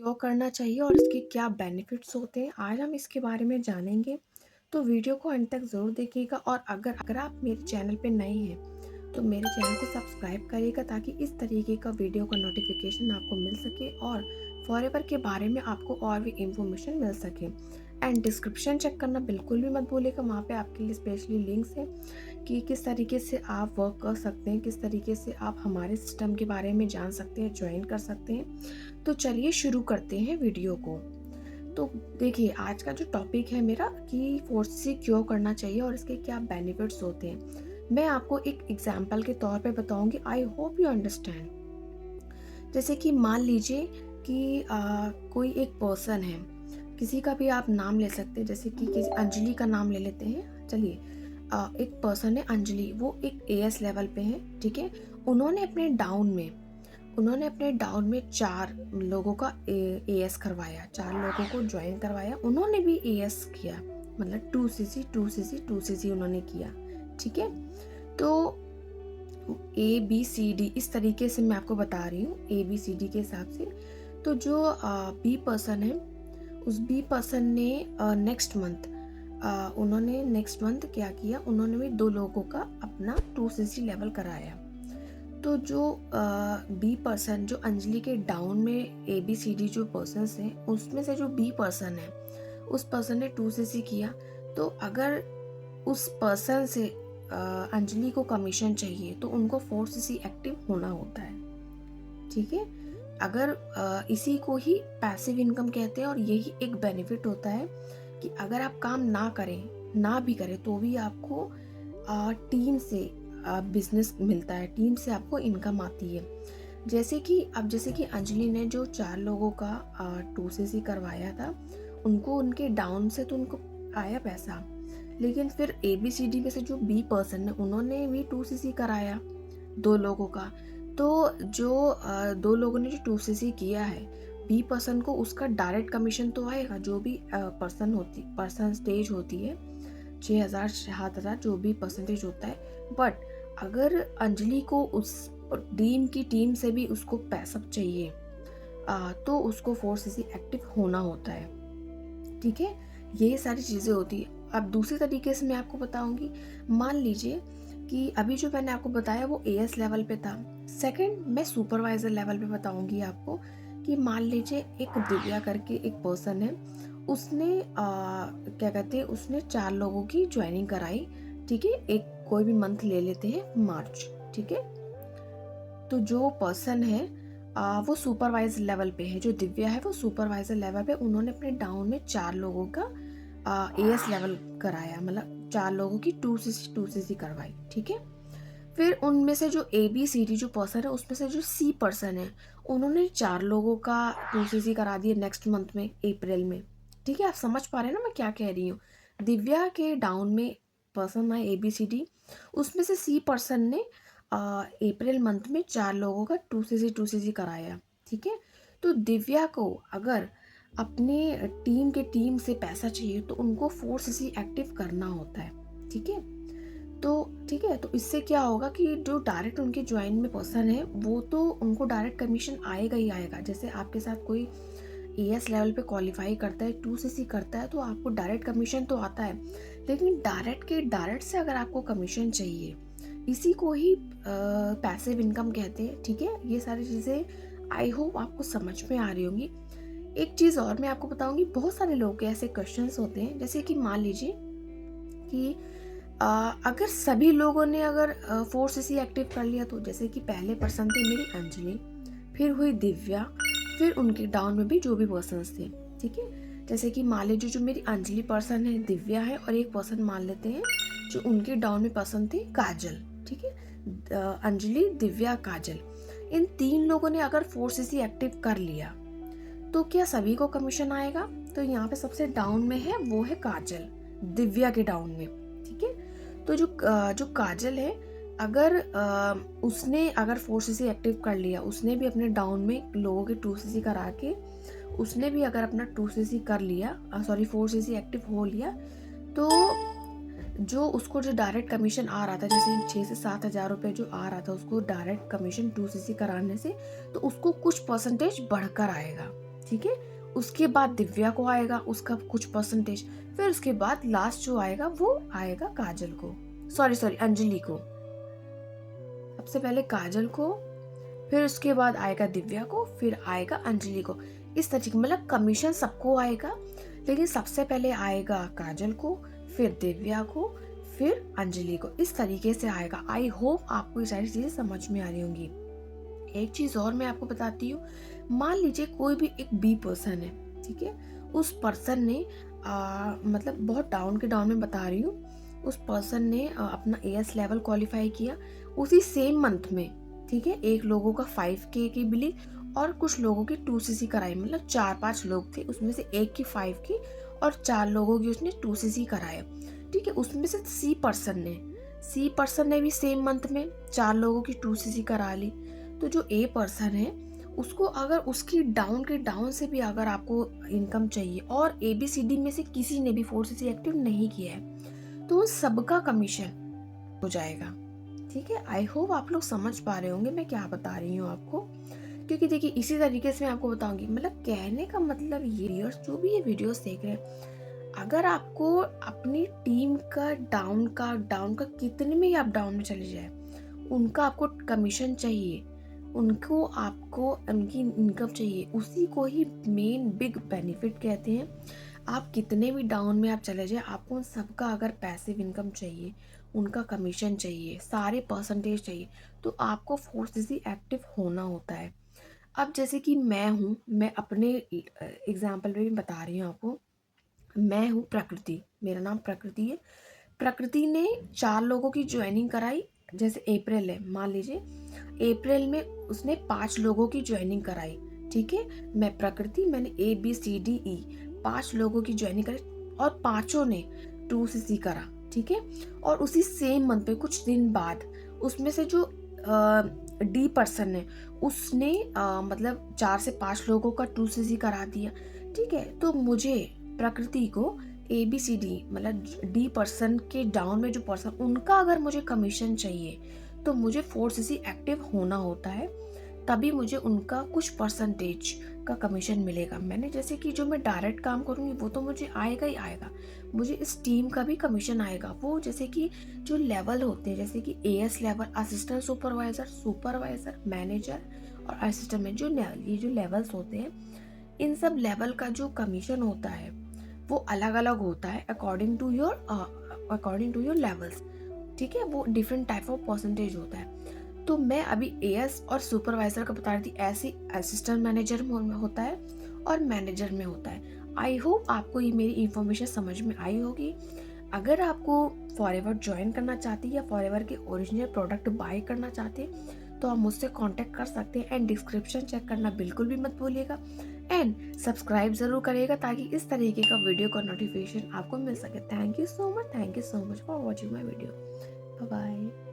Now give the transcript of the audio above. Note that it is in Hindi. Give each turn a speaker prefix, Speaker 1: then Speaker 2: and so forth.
Speaker 1: क्यों करना चाहिए और इसके क्या बेनिफिट्स होते हैं, आज हम इसके बारे में जानेंगे। तो वीडियो को अंत तक ज़रूर देखिएगा और अगर आप मेरे चैनल पे नए हैं तो मेरे चैनल को सब्सक्राइब करिएगा ताकि इस तरीके का वीडियो का नोटिफिकेशन आपको मिल सके और फॉरएवर के बारे में आपको और भी इंफॉर्मेशन मिल सके। एंड डिस्क्रिप्शन चेक करना बिल्कुल भी मत भूलिएगा, वहाँ पे आपके लिए स्पेशली लिंक्स हैं कि किस तरीके से आप वर्क कर सकते हैं, किस तरीके से आप हमारे सिस्टम के बारे में जान सकते हैं, ज्वाइन कर सकते हैं। तो चलिए शुरू करते हैं वीडियो को। तो देखिए, आज का जो टॉपिक है मेरा कि फोर्स क्यों करना चाहिए और इसके क्या बेनिफिट्स होते हैं, मैं आपको एक एग्जाम्पल के तौर पे बताऊंगी। I hope you understand. जैसे कि मान लीजिए कि कोई एक पर्सन है, किसी का भी आप नाम ले सकते हैं, जैसे कि किसी अंजलि का नाम ले लेते हैं। चलिए, एक पर्सन है अंजलि, वो एक एएस लेवल पे है, ठीक है। उन्होंने अपने डाउन में 4 लोगों का एएस करवाया, 4 लोगों को ज्वाइन करवाया। उन्होंने भी एएस किया, मतलब 2cc 2cc 2cc उन्होंने किया, ठीक है। तो ए बी सी डी इस तरीके से मैं आपको बता रही हूँ, ए बी सी डी के हिसाब से। तो जो बी पर्सन है, उस बी पर्सन ने नेक्स्ट मंथ क्या किया, उन्होंने भी 2 लोगों का अपना 2cc लेवल कराया। तो जो बी पर्सन, जो अंजलि के डाउन में ए बी सी डी जो पर्सन्स हैं, उसमें से जो बी पर्सन है, उस पर्सन ने 2cc किया। तो अगर उस पर्सन से अंजलि को कमीशन चाहिए तो उनको 4cc एक्टिव होना होता है, ठीक है। अगर इसी को ही पैसिव इनकम कहते हैं और यही एक बेनिफिट होता है कि अगर आप काम ना भी करें तो भी आपको टीम से बिजनेस मिलता है, टीम से आपको इनकम आती है। जैसे कि अंजलि ने जो 4 लोगों का 2cc करवाया था, उनको उनके डाउन से तो उनको आया पैसा, लेकिन फिर ABCD में से जो बी पर्सन है, उन्होंने भी 2cc कराया 2 लोगों का। तो जो 2 लोगों ने जो 2cc किया है, बी पर्सन को उसका डायरेक्ट कमीशन तो आएगा, जो भी परसेंटेज होती है, 6,000 7,000 जो भी परसेंटेज होता है। बट अगर अंजलि को उस टीम से भी उसको पैसा चाहिए, तो उसको 4cc एक्टिव होना होता है, ठीक है। ये सारी चीज़ें होती है। अब दूसरी तरीके से मैं आपको बताऊंगी। मान लीजिए कि अभी जो मैंने आपको बताया वो एएस लेवल पे था। सेकंड, मैं सुपरवाइजर लेवल पे बताऊंगी आपको कि मान लीजिए एक दिव्या करके एक पर्सन है, उसने क्या कहते हैं, उसने 4 लोगों की ज्वाइनिंग कराई, ठीक है। एक कोई भी मंथ ले लेते हैं, मार्च, ठीक है। तो जो पर्सन है वो सुपरवाइजर लेवल पे है, जो दिव्या है वो सुपरवाइजर लेवल पे, उन्होंने अपने डाउन में 4 लोगों का एएस लेवल कराया, मतलब 4 लोगों की 2cc करवाई, ठीक है। फिर उनमें से जो ABCD जो पर्सन है, उसमें से जो सी पर्सन है, उन्होंने 4 लोगों का 2cc करा दिए नेक्स्ट मंथ में, अप्रैल में, ठीक है। आप समझ पा रहे हैं ना मैं क्या कह रही हूँ। दिव्या के डाउन में पर्सन है ABCD, उसमें से सी पर्सन ने अप्रैल मंथ में 4 लोगों का 2cc कराया, ठीक है। तो दिव्या को अगर अपने टीम से पैसा चाहिए तो उनको 4cc एक्टिव करना होता है, ठीक है। तो ठीक है, तो इससे क्या होगा कि जो डायरेक्ट उनके ज्वाइन में पर्सन है, वो तो उनको डायरेक्ट कमीशन आएगा ही आएगा। जैसे आपके साथ कोई एएस लेवल पे क्वालिफाई करता है, 2cc करता है, तो आपको डायरेक्ट कमीशन तो आता है, लेकिन डायरेक्ट से अगर आपको कमीशन चाहिए, इसी को ही पैसिव इनकम कहते हैं, ठीक है। ये सारी चीज़ें आई होप आपको समझ में आ रही होंगी। एक चीज़ और मैं आपको बताऊंगी, बहुत सारे लोग के ऐसे क्वेश्चंस होते हैं, जैसे कि मान लीजिए कि अगर सभी लोगों ने अगर 4cc एक्टिव कर लिया, तो जैसे कि पहले पर्सन थी मेरी अंजलि, फिर हुई दिव्या, फिर उनके डाउन में भी जो भी पर्सन्स थे, ठीक है। जैसे कि मान लीजिए जो मेरी अंजलि पर्सन है, दिव्या है, और एक पर्सन मान लेते हैं जो उनके डाउन में पर्सन थे, काजल, ठीक है। अंजलि, दिव्या, काजल, इन 3 लोगों ने अगर 4cc एक्टिव कर लिया तो क्या सभी को कमीशन आएगा? तो यहाँ पे सबसे डाउन में है वो है काजल, दिव्या के डाउन में, ठीक है। तो जो काजल है, अगर उसने अगर 4cc एक्टिव कर लिया, उसने भी अपने डाउन में लोगों के 2cc करा के उसने भी अगर अपना 2cc कर लिया, 4cc एक्टिव हो लिया, तो जो उसको जो डायरेक्ट कमीशन आ रहा था, जैसे 6 से 7 हज़ार रुपये जो आ रहा था उसको डायरेक्ट कमीशन 2cc कराने से, तो उसको कुछ परसेंटेज बढ़कर आएगा, ठीक है। उसके बाद दिव्या को आएगा उसका कुछ परसेंटेज, फिर उसके बाद लास्ट जो आएगा वो आएगा काजल को, सॉरी अंजलि को। सबसे पहले काजल को, फिर उसके बाद आएगा दिव्या को, फिर आएगा अंजलि को। इस तरीके मतलब कमीशन सबको आएगा, लेकिन सबसे पहले आएगा काजल को, फिर दिव्या को, फिर अंजलि को। इस तरीके से आएगा। आई होप आपको ये सारी चीजें समझ में आ रही होंगी। एक चीज और मैं आपको बताती हूँ, मान लीजिए कोई भी एक बी पर्सन है, ठीक है। उस पर्सन ने मतलब बहुत डाउन के डाउन में बता रही हूँ, उस पर्सन ने अपना एएस लेवल क्वालिफाई किया उसी सेम मंथ में, ठीक है। एक लोगों का 5K की बिलिंग और कुछ लोगों की 2CC कराई, मतलब 4-5 लोग थे, उसमें से एक की 5 की और 4 लोगों की उसने 2CC कराया, ठीक है। उसमें से सी पर्सन ने भी सेम मंथ में 4 लोगों की 2CC करा ली। तो जो ए पर्सन है उसको अगर उसकी डाउन के डाउन से भी अगर आपको इनकम चाहिए और ABCD में से किसी ने भी 4CC एक्टिव नहीं किया है, तो उन सबका कमीशन हो जाएगा, ठीक है। आई होप आप लोग समझ पा रहे होंगे मैं क्या बता रही हूँ आपको, क्योंकि देखिए इसी तरीके से मैं आपको बताऊंगी। मतलब कहने का मतलब ये, जो भी ये वीडियोस देख रहे हैं, अगर आपको अपनी टीम का डाउन का कितने में ही आप डाउन में चले जाए, उनका आपको कमीशन चाहिए, उनको आपको उनकी इनकम चाहिए, उसी को ही मेन बिग बेनिफिट कहते हैं। आप कितने भी डाउन में आप चले जाए, आपको उन सबका अगर पैसिव इनकम चाहिए, उनका कमीशन चाहिए, सारे परसेंटेज चाहिए, तो आपको 4CC एक्टिव होना होता है। अब जैसे कि मैं हूँ, मैं अपने एग्जाम्पल में भी बता रही हूँ आपको। मैं हूँ प्रकृति, मेरा नाम प्रकृति है। प्रकृति ने 4 लोगों की ज्वाइनिंग कराई, जैसे अप्रैल है, मान लीजिए अप्रैल में उसने 5 लोगों की ज्वाइनिंग कराई, ठीक है। मैं प्रकृति, मैंने ABCDE 5 लोगों की ज्वाइनिंग कराई और पांचों ने 2CC करा, ठीक है। और उसी सेम मंथ पे कुछ दिन बाद उसमें से जो डी पर्सन है उसने मतलब 4 से 5 लोगों का 2CC करा दिया, ठीक है। तो मुझे प्रकृति को ABCD मतलब डी पर्सन के डाउन में जो पर्सन, उनका अगर मुझे कमीशन चाहिए तो मुझे 4CC एक्टिव होना होता है, तभी मुझे उनका कुछ परसेंटेज का कमीशन मिलेगा। मैंने जैसे कि जो मैं डायरेक्ट काम करूँगी वो तो मुझे आएगा ही आएगा, मुझे इस टीम का भी कमीशन आएगा। वो जैसे कि जो लेवल होते हैं, जैसे कि AS level, assistant supervisor, manager और असिस्टेंट में ये जो लेवल्स होते हैं, इन सब लेवल का जो कमीशन होता है वो अलग अलग होता है अकॉर्डिंग टू योर लेवल्स, ठीक है। वो डिफरेंट टाइप ऑफ परसेंटेज होता है। तो मैं अभी AS और सुपरवाइजर का बता रही थी, ऐसे असिस्टेंट मैनेजर में होता है और मैनेजर में होता है। आई होप आपको ये मेरी इंफॉर्मेशन समझ में आई होगी। अगर आपको फॉरएवर ज्वाइन करना चाहती है या फॉरएवर के ओरिजिनल प्रोडक्ट बाय करना चाहते हैं, तो आप मुझसे कांटेक्ट कर सकते हैं। एंड डिस्क्रिप्शन चेक करना बिल्कुल भी मत भूलिएगा एंड सब्सक्राइब जरूर करिएगा, ताकि इस तरीके का वीडियो का नोटिफिकेशन आपको मिल सके। Thank you so much for watching my video. Bye bye.